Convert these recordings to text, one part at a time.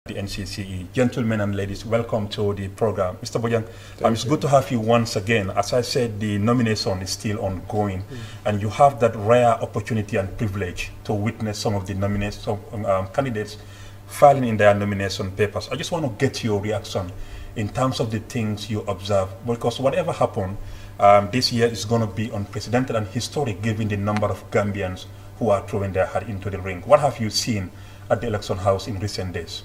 the Ncce. Gentlemen and ladies, welcome to the program. Mr. Bojang, it's good to have you once again. As I said, the nomination is still ongoing, and you have that rare opportunity and privilege to witness some of the candidates filing in their nomination papers. I just want to get your reaction in terms of the things you observe, because whatever happened, this year is going to be unprecedented and historic given the number of Gambians who are throwing their hat into the ring. What have you seen at the election house in recent days?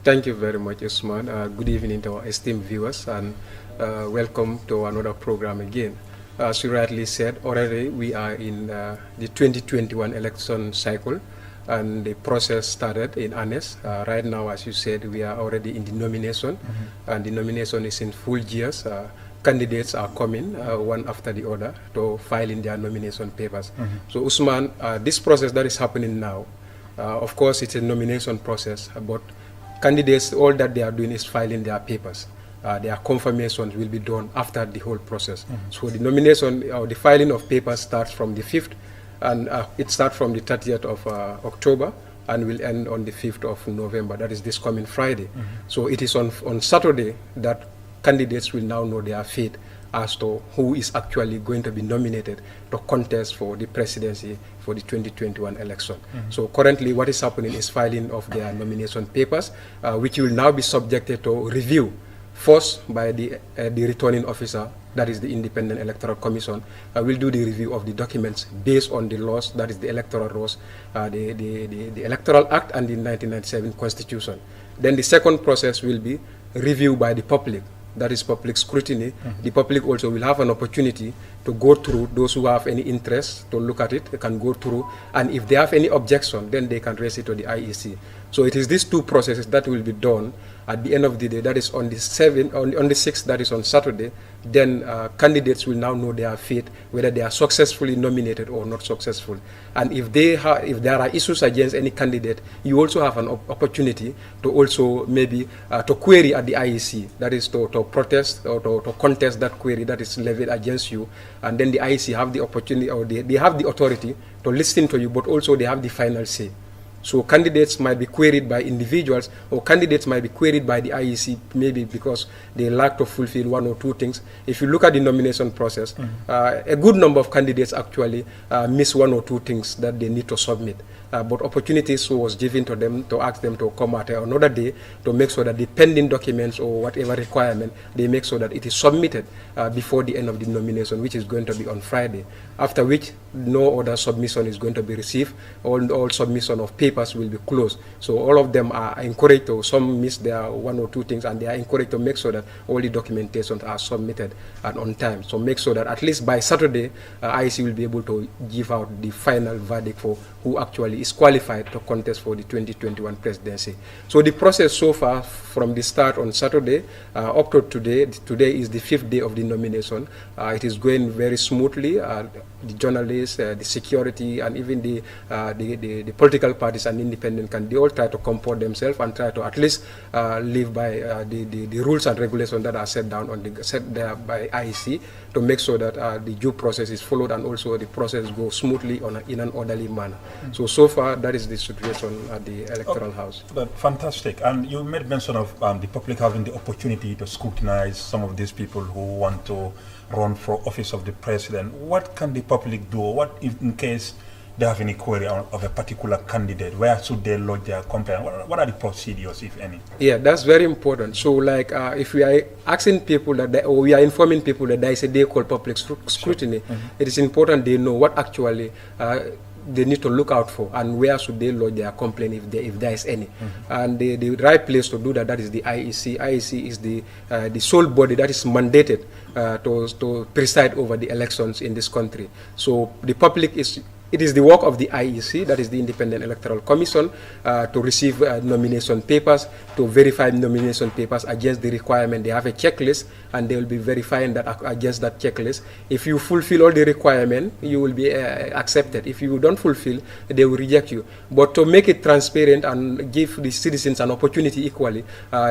Thank you very much, Usman. Good evening to our esteemed viewers, and welcome to another program again. As you rightly said, already we are in the 2021 election cycle, and the process started in earnest. Right now, as you said, we are already in the nomination, and the nomination is in full gears. Candidates are coming one after the other to file in their nomination papers. So, Usman, this process that is happening now, of course, it's a nomination process, but candidates, all that they are doing is filing their papers. Their confirmations will be done after the whole process. So the nomination or the filing of papers starts from the 5th, and it starts from the 30th of October and will end on the 5th of November. That is this coming Friday. So it is on Saturday that candidates will now know their fate as to who is actually going to be nominated to contest for the presidency for the 2021 election. So currently what is happening is filing of their nomination papers, which will now be subjected to review, first by the returning officer, that is the Independent Electoral Commission, will do the review of the documents based on the laws, that is the electoral laws, the Electoral Act and the 1997 Constitution. Then the second process will be review by the public. That is public scrutiny. The public also will have an opportunity to go through. Those who have any interest to look at it, they can go through, and if they have any objection, then they can raise it to the IEC. So it is these two processes that will be done at the end of the day. That is on the 6th, that is on Saturday. Then candidates will now know their fate, whether they are successfully nominated or not successful. And if there are issues against any candidate, you also have an opportunity to also maybe to query at the IEC, that is to protest or to contest that query that is levied against you. And then the IEC have the opportunity, or they have the authority to listen to you, but also they have the final say. So candidates might be queried by individuals, or candidates might be queried by the IEC, maybe because they lack to fulfill one or two things. If you look at the nomination process, a good number of candidates actually miss one or two things that they need to submit. But opportunities was given to them to ask them to come at another day to make sure that the pending documents or whatever requirement, they make sure that it is submitted before the end of the nomination, which is going to be on Friday. After which, no other submission is going to be received. All submission of papers will be closed. So all of them are encouraged to, some miss their one or two things, and they are encouraged to make sure that all the documentations are submitted and on time. So make sure that at least by Saturday, IEC will be able to give out the final verdict for who actually is qualified to contest for the 2021 presidency. So the process so far, from the start on Saturday up to today is the 5th day of the nomination. It is going very smoothly. The journalists, the security, and even the political parties and independent they all try to comport themselves and try to at least live by the rules and regulations that are set there by IEC, to make sure that the due process is followed and also the process goes smoothly in an orderly manner. So far, that is the situation at the Electoral House. Fantastic. And you made mention of the public having the opportunity to scrutinize some of these people who want to run for office of the president. What can the public do? What if, in case they have any query of a particular candidate? Where should they lodge their complaint? What are the procedures, if any? Yeah, that's very important. So, like, if we are asking people or we are informing people that there is a day called public scrutiny, it is important they know what actually they need to look out for, and where should they lodge their complaint if there is any. And the right place to do that is the IEC. IEC is the sole body that is mandated to preside over the elections in this country. So the public it is the work of the IEC, that is the Independent Electoral Commission, to receive nomination papers, to verify nomination papers against the requirement. They have a checklist, and they will be verifying that against that checklist. If you fulfill all the requirement, you will be accepted. If you don't fulfill, they will reject you. But to make it transparent and give the citizens an opportunity equally,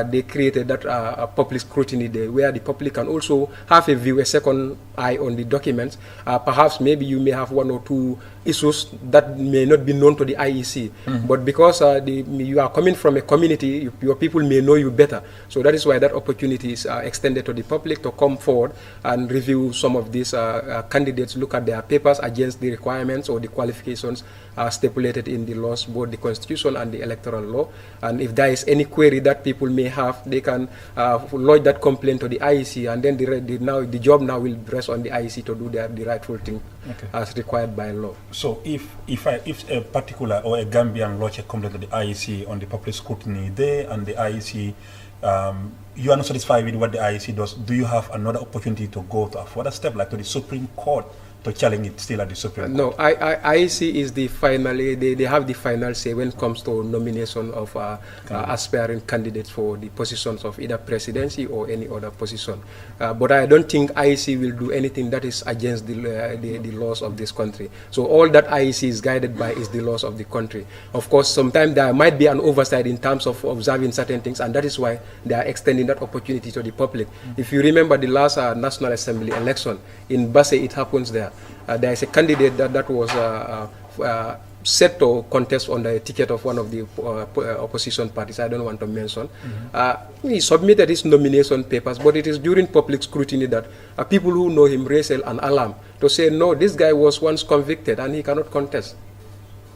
they created that public scrutiny day, where the public can also have a second eye on the documents. Perhaps maybe you may have one or two issues that may not be known to the IEC. But because you are coming from a community, your people may know you better. So that is why that opportunity is extended to the public to come forward and review some of these candidates, look at their papers against the requirements or the qualifications stipulated in the laws, both the Constitution and the electoral law. And if there is any query that people may have, they can lodge that complaint to the IEC, and then the job now will rest on the IEC to do the rightful thing as required by law. So if a particular or a Gambian lodge a complaint to the IEC on the public scrutiny there, and the IEC, you are not satisfied with what the IEC does, do you have another opportunity to go to a further step, like to the Supreme Court, to challenge it still at the Supreme Court? No, IEC is the final, they have the final say when it comes to nomination of aspiring candidates for the positions of either presidency or any other position. But I don't think IEC will do anything that is against the laws of this country. So all that IEC is guided by is the laws of the country. Of course, sometimes there might be an oversight in terms of observing certain things, and that is why they are extending that opportunity to the public. If you remember the last National Assembly election, in Basse it happens there. There is a candidate that was set to contest on the ticket of one of the opposition parties. I don't want to mention. He submitted his nomination papers, but it is during public scrutiny that people who know him raised an alarm to say, no, this guy was once convicted and he cannot contest.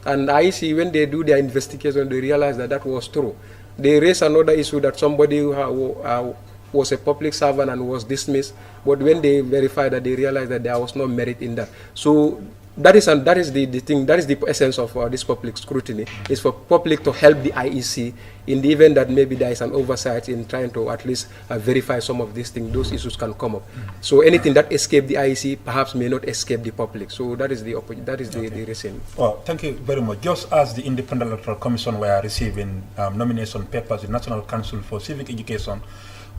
And IEC, when they do their investigation, they realize that that was true. They raised another issue that somebody who was a public servant and was dismissed, but when they verified that, they realized that there was no merit in that. So that is the thing, that is the essence of this public scrutiny, is for public to help the IEC in the event that maybe there is an oversight in trying to at least verify some of these things. Those issues can come up. So anything that escaped the IEC perhaps may not escape the public. So that is the reason. Well, thank you very much. Just as the Independent Electoral Commission were receiving nomination papers, the National Council for Civic Education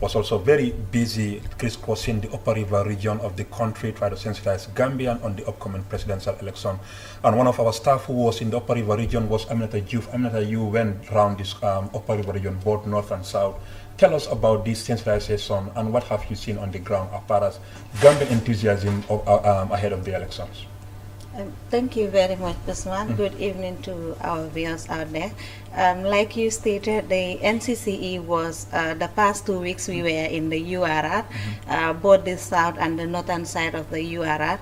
was also very busy crisscrossing the Upper River region of the country, trying to sensitize Gambian on the upcoming presidential election. And one of our staff who was in the Upper River region was Aminata Youth. Aminata, you went around this Upper River region, both north and south. Tell us about this sensitization and what have you seen on the ground as far as Gambian enthusiasm ahead of the elections? Thank you very much, Usman. Good evening to our viewers out there. Like you stated, the NCCE was, the past 2 weeks we were in the URR, both the south and the northern side of the URR,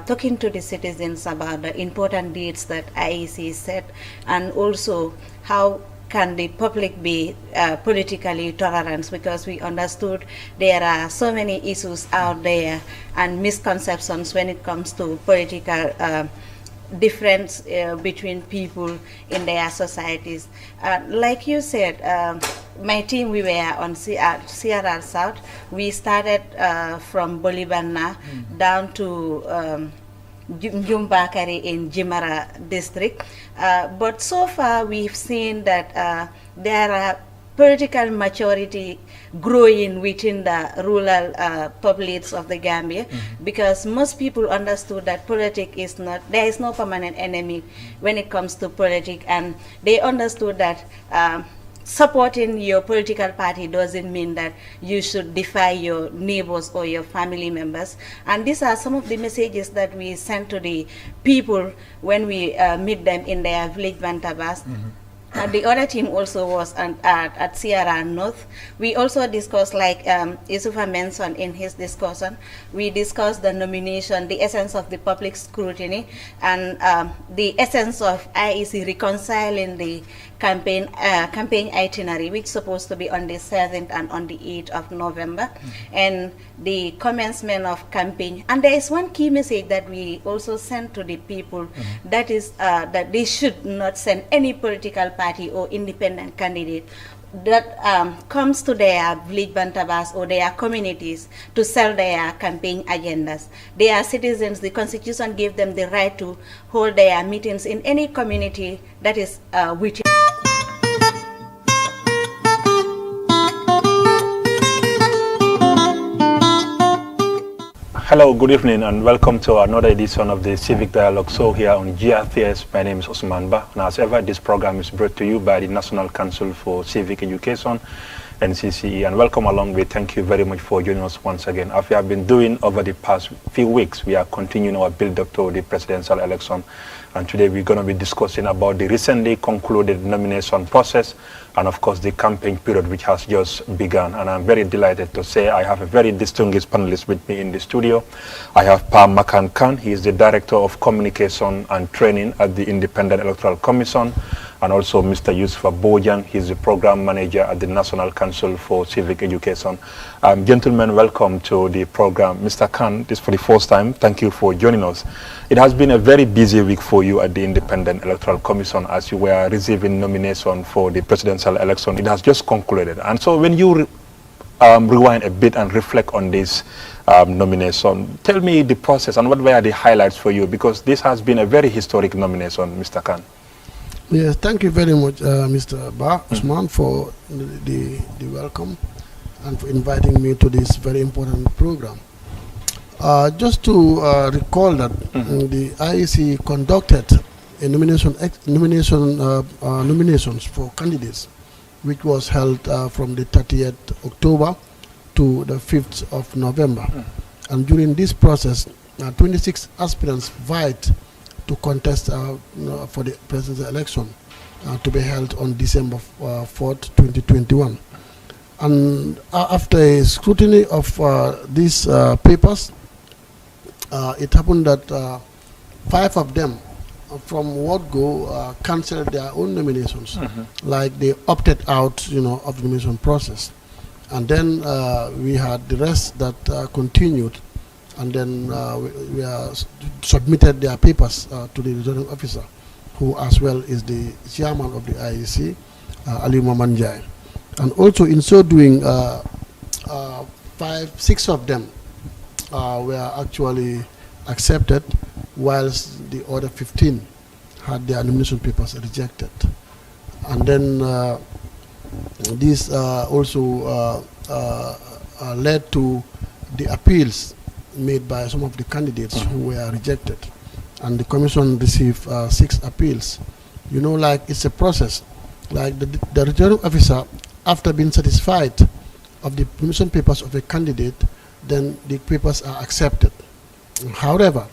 talking to the citizens about the important dates that IEC set, and also how can the public be politically tolerant, because we understood there are so many issues out there and misconceptions when it comes to political difference between people in their societies. Like you said, my team, we were on CRR South. We started from Bolibana down to Jumbakari in Jimara district, but so far we've seen that there are political maturity growing within the rural populates of the Gambia, because most people understood that politics is not, there is no permanent enemy when it comes to politics, and they understood that supporting your political party doesn't mean that you should defy your neighbors or your family members. And these are some of the messages that we send to the people when we meet them in their village bantabas. The other team also was at CRR North. We also discussed, like Yusufa mentioned in his discussion, we discussed the nomination, the essence of the public scrutiny, and the essence of IEC reconciling the campaign itinerary, which is supposed to be on the 7th and on the 8th of November, and the commencement of campaign. And there is one key message that we also sent to the people, that is that they should not send any political party or independent candidate that comes to their village bantabas or their communities to sell their campaign agendas. They are citizens. The Constitution gave them the right to hold their meetings in any community that is within. Hello, good evening, and welcome to another edition of the Civic Dialogue Show here on GRTS. My name is Osman Ba, and as ever, this program is brought to you by the National Council for Civic Education, Ncce, and welcome along. We thank you very much for joining us once again. As we have been doing over the past few weeks, we are continuing our build-up to the presidential election, and today we're going to be discussing about the recently concluded nomination process and of course the campaign period which has just begun. And I'm very delighted to say I have a very distinguished panelist with me in the studio. I have Pa Makan Khan. He is the Director of Communication and Training at the Independent Electoral Commission, and also Mr. Yusuf Bojan. He's the Program Manager at the National Council for Civic Education. Gentlemen, welcome to the program. Mr. Khan, this is for the first time. Thank you for joining us. It has been a very busy week for you at the Independent Electoral Commission as you were receiving nomination for the presidential election. It has just concluded. And so when you rewind a bit and reflect on this nomination, tell me the process and what were the highlights for you, because this has been a very historic nomination, Mr. Khan. Yes, thank you very much, Mr. Ba Usman, for the welcome and for inviting me to this very important program. Just to recall that the IEC conducted a nominations for candidates, which was held from the 30th October to the 5th of November. And during this process, 26 aspirants vied to contest for the presidential election to be held on December 4th, 2021. And after a scrutiny of these papers, it happened that 5 of them from word go cancelled their own nominations, like they opted out, of the nomination process. And then we had the rest that continued, and then we submitted their papers to the returning officer, who as well is the chairman of the IEC, Ali Mamanjai. And also in so doing, 6 of them were actually accepted, whilst the other 15 had their nomination papers rejected. And then this also led to the appeals made by some of the candidates who were rejected. And the commission received 6 appeals. Like it's a process. Like the returning officer, after being satisfied of the nomination papers of a candidate, then the papers are accepted. However,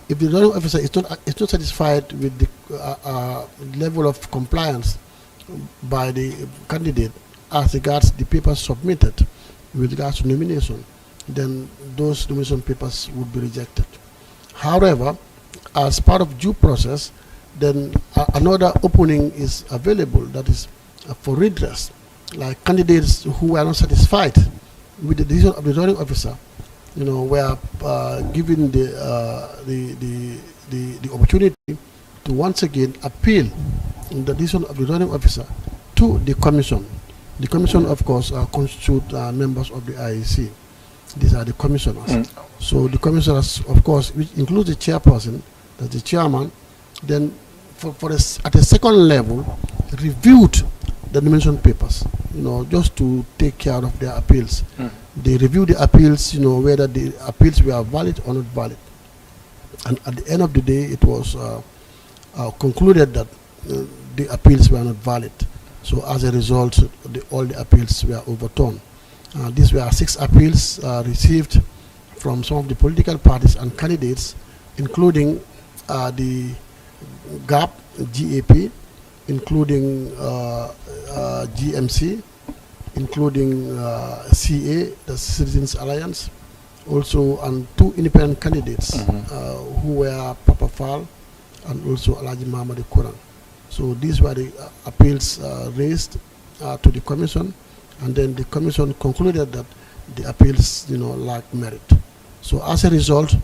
if the returning officer is not satisfied with the level of compliance by the candidate as regards the papers submitted with regards to nomination, then those nomination papers would be rejected. However, as part of due process, then another opening is available, that is for redress. Like candidates who were not satisfied with the decision of the returning officer, were given the opportunity to once again appeal the decision of the returning officer to the commission. The commission, of course, constitute members of the IEC. These are the commissioners. So the commissioners, of course, which includes the chairperson, that's the chairman, then at a second level, reviewed the nomination papers, just to take care of their appeals. They reviewed the appeals, whether the appeals were valid or not valid. And at the end of the day, it was concluded that the appeals were not valid. So as a result, all the appeals were overturned. These were 6 appeals received from some of the political parties and candidates, including the GAP, GAP, including GMC, including CA, the Citizens Alliance, also, and 2 independent candidates who were Papa Fall and also Alaji Mahamadou Kuran. So these were the appeals raised to the commission, and then the commission concluded that the appeals, lacked merit. So as a result,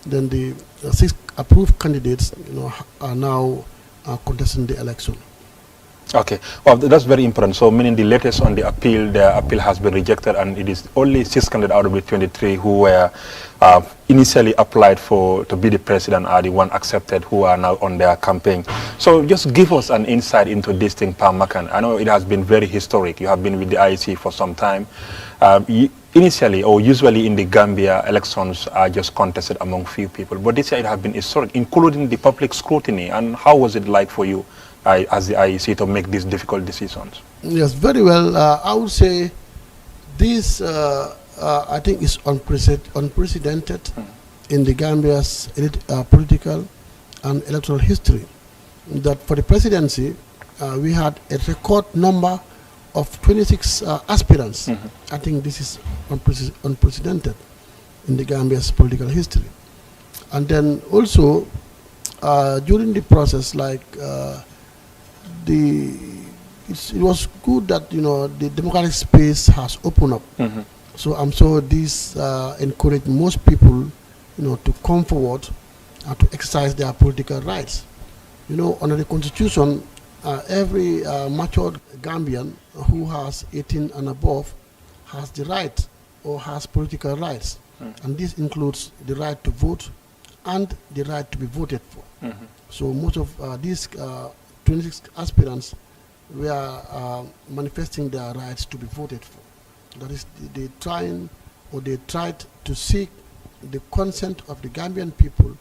then the 6 approved candidates, are now contesting the election. Okay, well, that's very important. So meaning the latest on the appeal has been rejected, and it is only 6 candidates out of the 23 who were initially applied to be the president are the one accepted, who are now on their campaign. So just give us an insight into this thing, Pa Makan. I know it has been very historic. You have been with the IEC for some time. initially or usually in the Gambia, elections are just contested among few people, but this year it has been historic, including the public scrutiny. And how was it like for you as the IEC to make these difficult decisions? Yes, very well. I would say this, I think, is unprecedented in the Gambia's political and electoral history. That for the presidency, we had a record number of 26 aspirants. I think this is unprecedented in the Gambia's political history. And then also, during the process, like it was good that the democratic space has opened up. So I'm sure this encouraged most people, to come forward and to exercise their political rights. Under the Constitution, every matured Gambian who has 18 and above has the right or has political rights. And this includes the right to vote and the right to be voted for. So most of these 26 aspirants were manifesting their rights to be voted for. That is, they tried to seek the consent of the Gambian people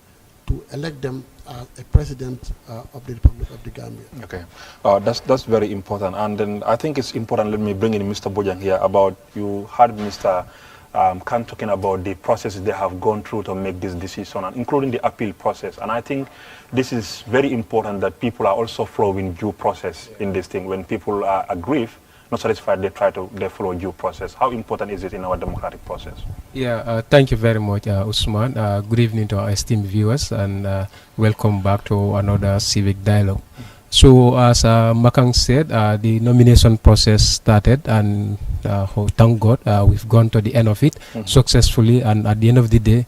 to elect them as a president of the Republic of the Gambia. Okay, that's very important. And then I think it's important, let me bring in Mr. Bojang here, about, you had Mr. Khan talking about the processes they have gone through to make this decision, and including the appeal process. And I think this is very important that people are also following due process in this thing. When people are aggrieved, not satisfied, they follow due process. How important is it in our democratic process? Yeah, thank you very much, Usman. Good evening to our esteemed viewers, and welcome back to another Civic Dialogue. So, as Makang said, the nomination process started, and thank God we've gone to the end of it successfully. And at the end of the day,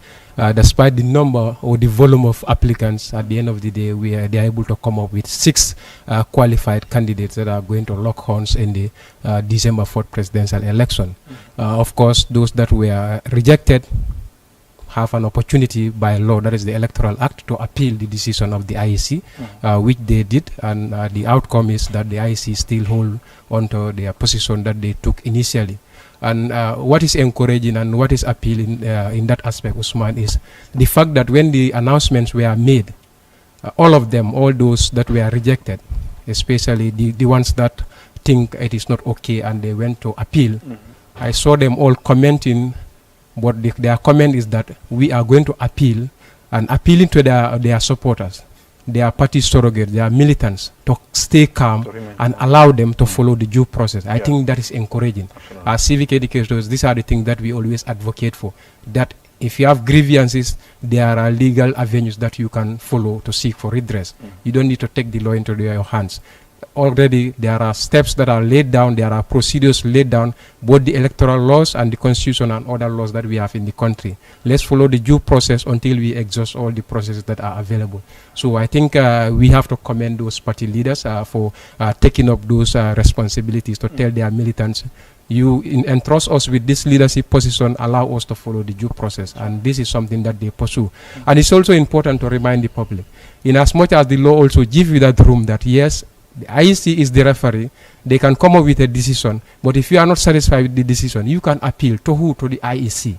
despite the number or the volume of applicants, at the end of the day, they are able to come up with 6 qualified candidates that are going to lock horns in the December 4th presidential election. Of course, those that were rejected have an opportunity by law, that is the Electoral Act, to appeal the decision of the IEC, which they did, and the outcome is that the IEC still hold onto their position that they took initially. And what is encouraging and what is appealing in that aspect, Usman, is the fact that when the announcements were made, all of them, all those that were rejected, especially the ones that think it is not okay and they went to appeal, I saw them all commenting. But their comment is that we are going to appeal, and appealing to their supporters, their party surrogates, their militants, to stay calm and allow them to follow the due process. I think that is encouraging. As civic educators, these are the things that we always advocate for. That if you have grievances, there are legal avenues that you can follow to seek for redress. You don't need to take the law into your hands. Already there are steps that are laid down, there are procedures laid down, both the electoral laws and the constitution and other laws that we have in the country. Let's follow the due process until we exhaust all the processes that are available. So I think we have to commend those party leaders for taking up those responsibilities to tell their militants, you entrust us with this leadership position, allow us to follow the due process. And this is something that they pursue. And it's also important to remind the public, in as much as the law also gives you that room that yes, the IEC is the referee, they can come up with a decision, but if you are not satisfied with the decision, you can appeal to who? To the IEC.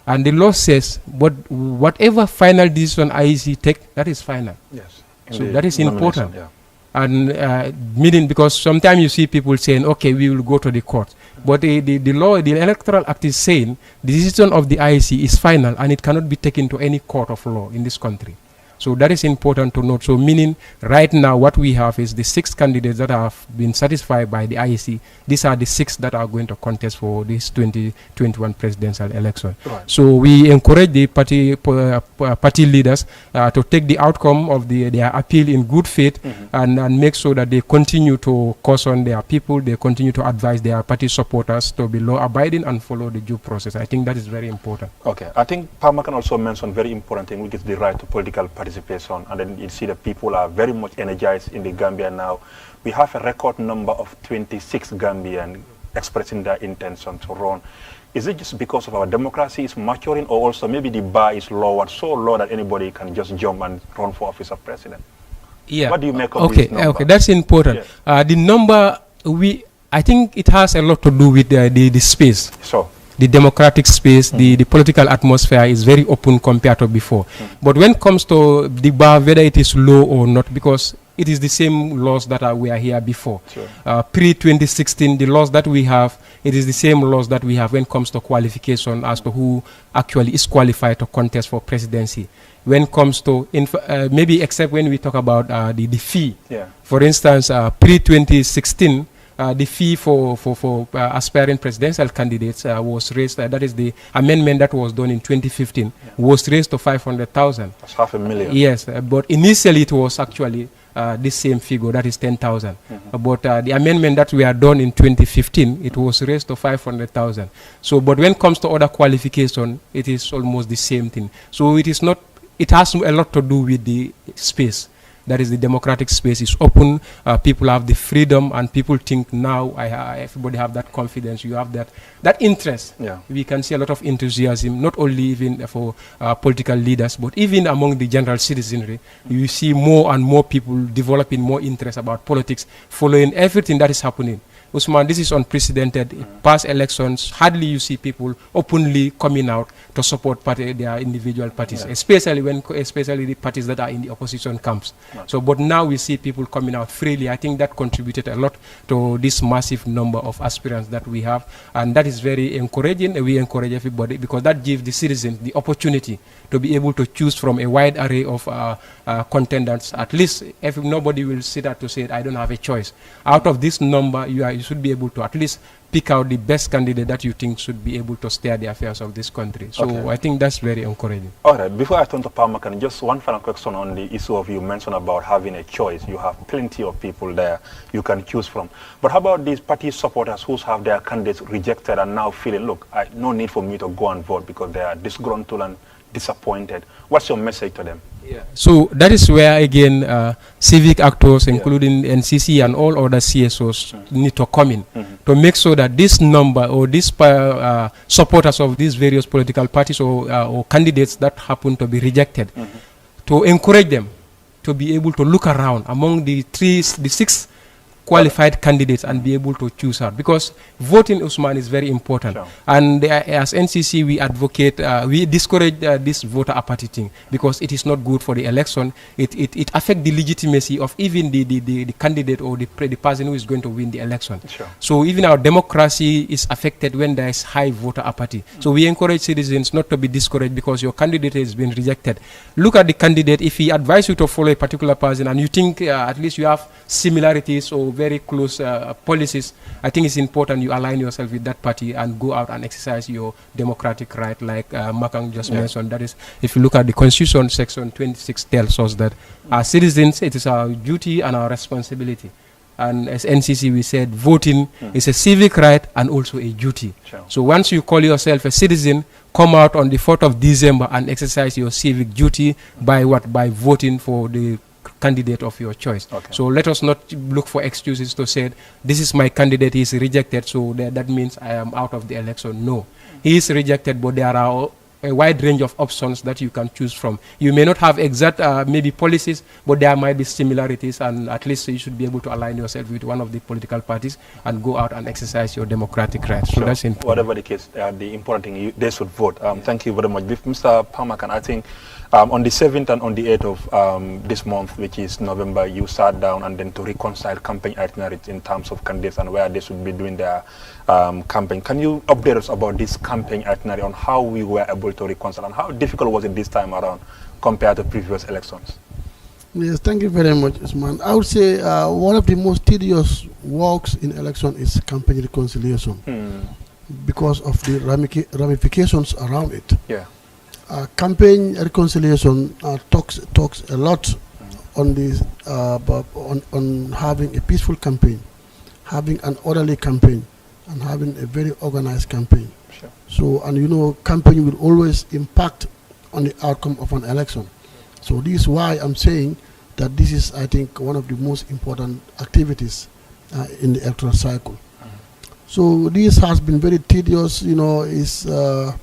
And the law says, but whatever final decision IEC take, that is final. Yes. So that is important. Yeah. And meaning, because sometimes you see people saying, okay, we will go to the court. But the law, the Electoral Act is saying the decision of the IEC is final and it cannot be taken to any court of law in this country. So that is important to note. So meaning right now what we have is the 6 candidates that have been satisfied by the IEC. These are the 6 that are going to contest for this 2021 presidential election. Right. So we encourage the party leaders to take the outcome of their appeal in good faith and make sure that they continue to caution their people, they continue to advise their party supporters to be law-abiding and follow the due process. I think that is very important. Okay. I think Palmer can also mention very important thing, which is the right to political participation. And then you see that people are very much energized in the Gambia now. We have a record number of 26 Gambians expressing their intention to run. Is it just because of our democracy is maturing, or also maybe the bar is lowered, so low that anybody can just jump and run for office of president? Yeah. What do you make of this number? Okay, that's important. Yes. The number, I think it has a lot to do with the space. So the democratic space, the political atmosphere is very open compared to before. But when it comes to the bar, whether it is low or not, because it is the same laws that were here before. Sure. Pre-2016, the laws that we have, it is the same laws that we have when it comes to qualification as to who actually is qualified to contest for presidency. When it comes to, maybe except when we talk about the fee. Yeah. For instance, pre-2016, the fee for aspiring presidential candidates was raised. That is the amendment that was done in 2015, was raised to 500,000. That's $500,000. Yes, but initially it was actually this same figure, that is 10,000. But the amendment that we had done in 2015, it was raised to 500,000. So, but when it comes to other qualification, it is almost the same thing. So it is not. It has a lot to do with the space. That is, the democratic space is open. People have the freedom, and people think now everybody have that confidence. You have that interest. Yeah. We can see a lot of enthusiasm, not only even for political leaders, but even among the general citizenry. You see more and more people developing more interest about politics, following everything that is happening. Usman, this is unprecedented. Past elections, hardly you see people openly coming out to support their individual parties, especially the parties that are in the opposition camps. So, but now we see people coming out freely. I think that contributed a lot to this massive number of aspirants that we have, and that is very encouraging. We encourage everybody because that gives the citizens the opportunity to be able to choose from a wide array of contenders. At least, if nobody will sit there to say, I don't have a choice. Out of this number, you should be able to at least pick out the best candidate that you think should be able to steer the affairs of this country. So I think that's very encouraging. All right, before I turn to Palmakan, just one final question on the issue of you mentioned about having a choice. You have plenty of people there you can choose from. But how about these party supporters who have their candidates rejected and now feeling, look, no need for me to go and vote because they are disgruntled and disappointed. What's your message to them? Yeah. So that is where, again, civic actors, including Ncce and all other CSOs, need to come in to make sure that this number or these supporters of these various political parties or candidates that happen to be rejected, to encourage them to be able to look around among the six qualified candidates and be able to choose her, because voting, Usman, is very important. Sure. And as Ncce, we advocate, we discourage this voter apathy thing because it is not good for the election. It affects the legitimacy of even the candidate or the person who is going to win the election. Sure. So even our democracy is affected when there is high voter apathy. So we encourage citizens not to be discouraged because your candidate has been rejected. Look at the candidate. If he advises you to follow a particular person and you think at least you have similarities or very close policies, I think it's important you align yourself with that party and go out and exercise your democratic right, like Makang just mentioned. That is, if you look at the Constitution, Section 26 tells us that as citizens, it is our duty and our responsibility. And as Ncce, we said, voting is a civic right and also a duty. Sure. So once you call yourself a citizen, come out on the 4th of December and exercise your civic duty by what? By voting for the candidate of your choice. Okay. So let us not look for excuses to say, this is my candidate, he is rejected, so that means I am out of the election. No, he is rejected, but there are a wide range of options that you can choose from. You may not have exact maybe policies, but there might be similarities, and at least you should be able to align yourself with one of the political parties and go out and exercise your democratic rights. So that's important. Whatever the case, the important thing, they should vote. Thank you very much. Mr. Palmakan, I think on the 7th and on the 8th of this month, which is November, you sat down and then to reconcile campaign itineraries in terms of candidates and where they should be doing their campaign. Can you update us about this campaign itinerary on how we were able to reconcile and how difficult was it this time around compared to previous elections? Yes, thank you very much, Usman. I would say one of the most tedious works in election is campaign reconciliation because of the ramifications around it. Yeah. Campaign reconciliation talks a lot on this on having a peaceful campaign, having an orderly campaign, and having a very organized campaign. Sure. So, and you know, campaign will always impact on the outcome of an election. So this is why I'm saying that this is, I think, one of the most important activities in the electoral cycle. So this has been very tedious, you know, it's a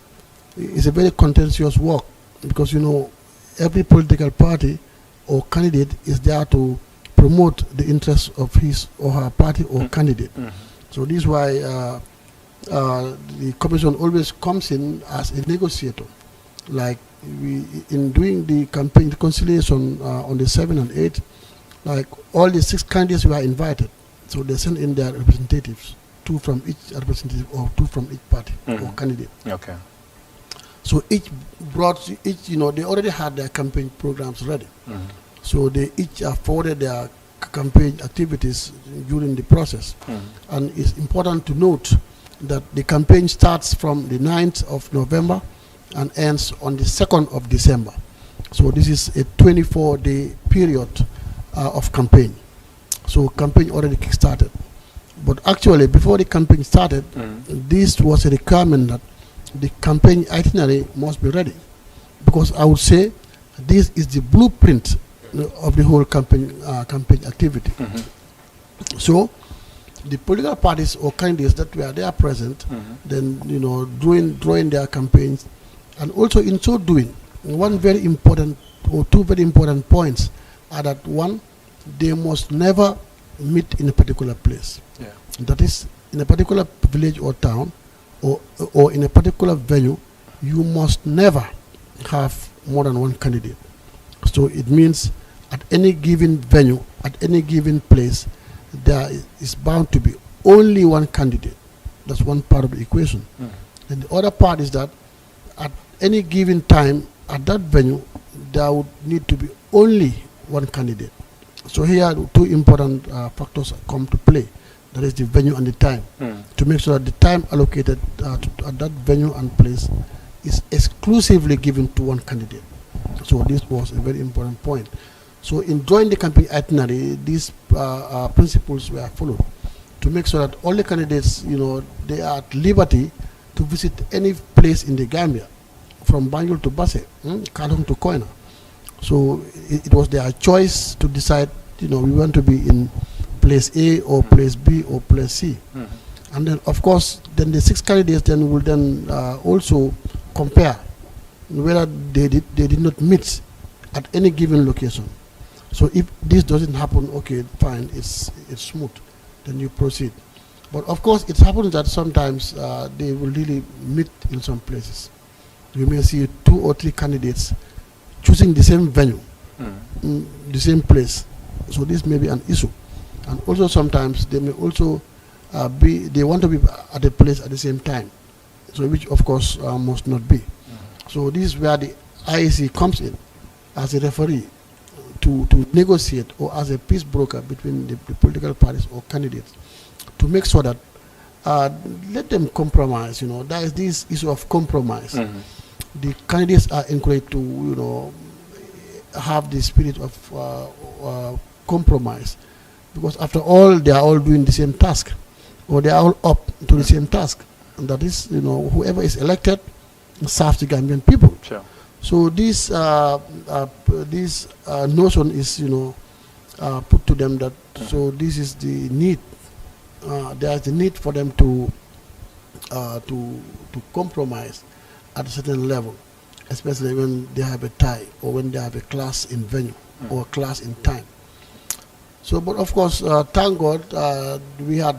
very contentious work because, you know, every political party or candidate is there to promote the interests of his or her party or candidate. So this is why the Commission always comes in as a negotiator. Like in doing the campaign reconciliation on the 7th and 8th, like all the 6 candidates were invited. So they sent in their representatives, 2 from each representative or 2 from each party or candidate. Okay. So each brought, they already had their campaign programs ready. So they each forwarded their campaign activities during the process. And it's important to note that the campaign starts from the 9th of November and ends on the 2nd of December. So this is a 24-day period of campaign. So campaign already kick-started. But actually, before the campaign started, this was a requirement that the campaign itinerary must be ready. Because I would say this is the blueprint of the whole campaign activity. So the political parties or candidates that were there present, then drawing their campaigns, and also in so doing, one very important or 2 very important points are that 1, they must never meet in a particular place. That is, in a particular village or town, or in a particular venue, you must never have more than 1 candidate. So it means at any given venue, at any given place, there is bound to be only 1 candidate. That's one part of the equation. And the other part is that at any given time at that venue, there would need to be only 1 candidate. So here 2 important factors come to play. That is the venue and the time. To make sure that the time allocated at that venue and place is exclusively given to 1 candidate. So this was a very important point. So in drawing the campaign itinerary, these principles were followed to make sure that all the candidates, they are at liberty to visit any place in the Gambia, from Banjul to Basse, Kalong to Koina. So it was their choice to decide, we want to be in place A or place B or place C. And then, of course, then the 6 candidates then will then also compare whether they did not meet at any given location. So if this doesn't happen, okay, fine, it's smooth, then you proceed. But of course, it happens that sometimes they will really meet in some places. You may see 2 or 3 candidates choosing the same venue, the same place. So this may be an issue. And also sometimes they may also they want to be at a place at the same time. So which of course must not be. So this is where the IEC comes in as a referee to negotiate, or as a peace broker between the political parties or candidates, to make sure that let them compromise. There is this issue of compromise. The candidates are encouraged to have the spirit of compromise, because after all, they are all doing the same task, or they are all up to the same task, and that is, whoever is elected serves the Gambian people. Sure. So this notion is put to them that so this is the need. There is the need for them to compromise at a certain level, especially when they have a tie, or when they have a class in venue or a class in time. So, but of course, thank God, we had